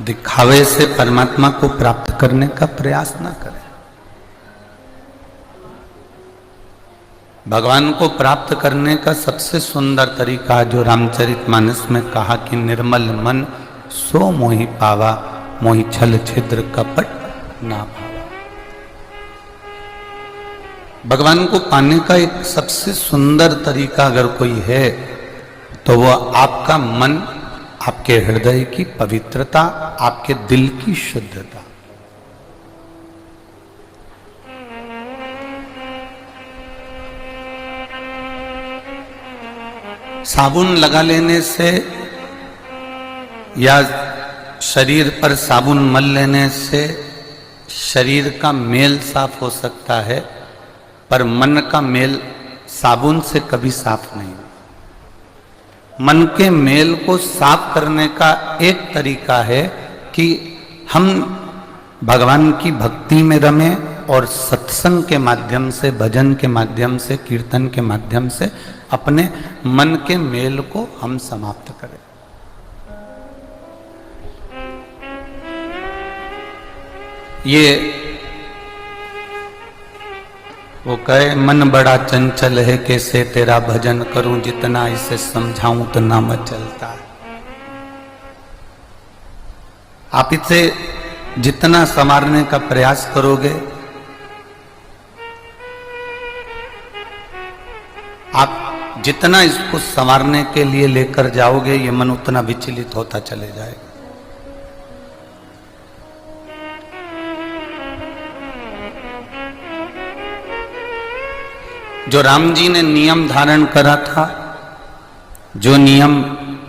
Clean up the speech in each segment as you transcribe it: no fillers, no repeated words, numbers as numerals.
दिखावे से परमात्मा को प्राप्त करने का प्रयास ना करें। भगवान को प्राप्त करने का सबसे सुंदर तरीका जो रामचरितमानस में कहा कि निर्मल मन सो मोहि पावा, मोहि छल छिद्र कपट ना भावा। भगवान को पाने का एक सबसे सुंदर तरीका अगर कोई है तो वह आपका मन, आपके हृदय की पवित्रता, आपके दिल की शुद्धता। साबुन लगा लेने से या शरीर पर साबुन मल लेने से शरीर का मेल साफ हो सकता है, पर मन का मेल साबुन से कभी साफ नहीं। मन के मेल को साफ करने का एक तरीका है कि हम भगवान की भक्ति में रमें और सत्संग के माध्यम से, भजन के माध्यम से, कीर्तन के माध्यम से अपने मन के मेल को हम समाप्त करें। ये वो कहे मन बड़ा चंचल है, कैसे तेरा भजन करूं, जितना इसे समझाऊं उतना मत चलता है। आप इसे जितना संवारने का प्रयास करोगे, आप जितना इसको संवारने के लिए लेकर जाओगे, ये मन उतना विचलित होता चले जाएगा। जो राम जी ने नियम धारण करा था, जो नियम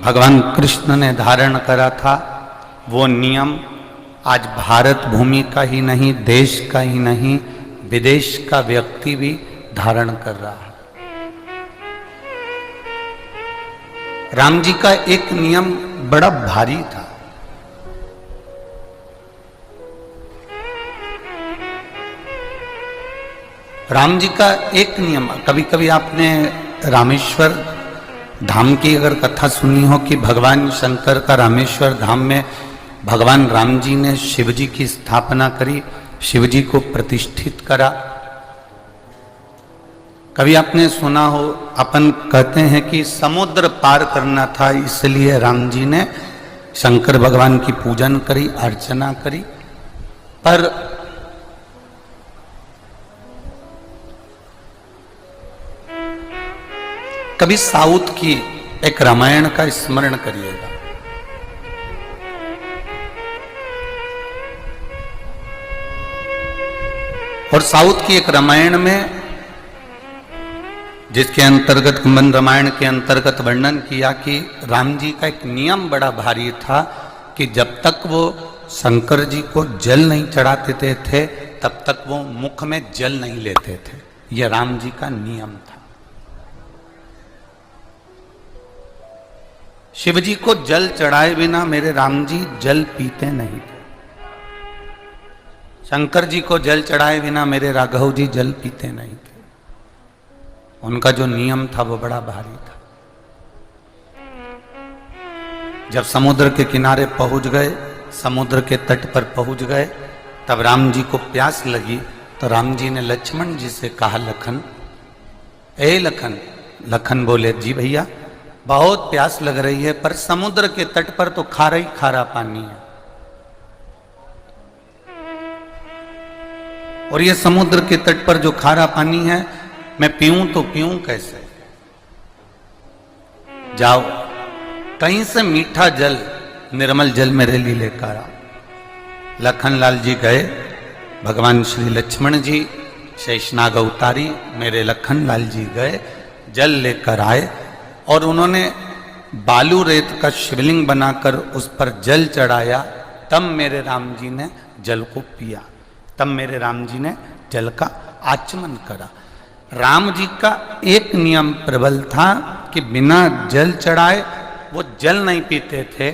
भगवान कृष्ण ने धारण करा था, वो नियम आज भारत भूमि का ही नहीं, देश का ही नहीं, विदेश का व्यक्ति भी धारण कर रहा है। राम जी का एक नियम बड़ा भारी था। राम जी का एक नियम, कभी कभी आपने रामेश्वर धाम की अगर कथा सुनी हो कि भगवान शंकर का रामेश्वर धाम में भगवान राम जी ने शिव जी की स्थापना करी, शिव जी को प्रतिष्ठित करा। कभी आपने सुना हो, अपन कहते हैं कि समुद्र पार करना था, इसलिए राम जी ने शंकर भगवान की पूजन करी, अर्चना करी। पर कभी साउथ की एक रामायण का स्मरण करिएगा। और साउथ की एक रामायण में, जिसके अंतर्गत कुंभन रामायण के अंतर्गत वर्णन किया कि राम जी का एक नियम बड़ा भारी था कि जब तक वो शंकर जी को जल नहीं चढ़ाते थे तब तक वो मुख में जल नहीं लेते थे। यह राम जी का नियम था। शिव जी को जल चढ़ाए बिना मेरे राम जी जल पीते नहीं थे। शंकर जी को जल चढ़ाए बिना मेरे राघव जी जल पीते नहीं थे। उनका जो नियम था वो बड़ा भारी था। जब समुद्र के किनारे पहुंच गए, समुद्र के तट पर पहुंच गए, तब राम जी को प्यास लगी तो राम जी ने लक्ष्मण जी से कहा, लखन, ए लखन। लखन बोले, जी भैया, बहुत प्यास लग रही है, पर समुद्र के तट पर तो खारा ही खारा पानी है, और ये समुद्र के तट पर जो खारा पानी है मैं पीऊं तो पीऊं कैसे? जाओ कहीं से मीठा जल, निर्मल जल मेरे लिए लेकर आओ। लखनलाल जी गए, भगवान श्री लक्ष्मण जी शेषनाग उतारी, मेरे लखनलाल जी गए, जल लेकर आए और उन्होंने बालू रेत का शिवलिंग बनाकर उस पर जल चढ़ाया। तब मेरे राम जी ने जल को पिया, तब मेरे राम जी ने जल का आचमन करा। राम जी का एक नियम प्रबल था कि बिना जल चढ़ाए वो जल नहीं पीते थे।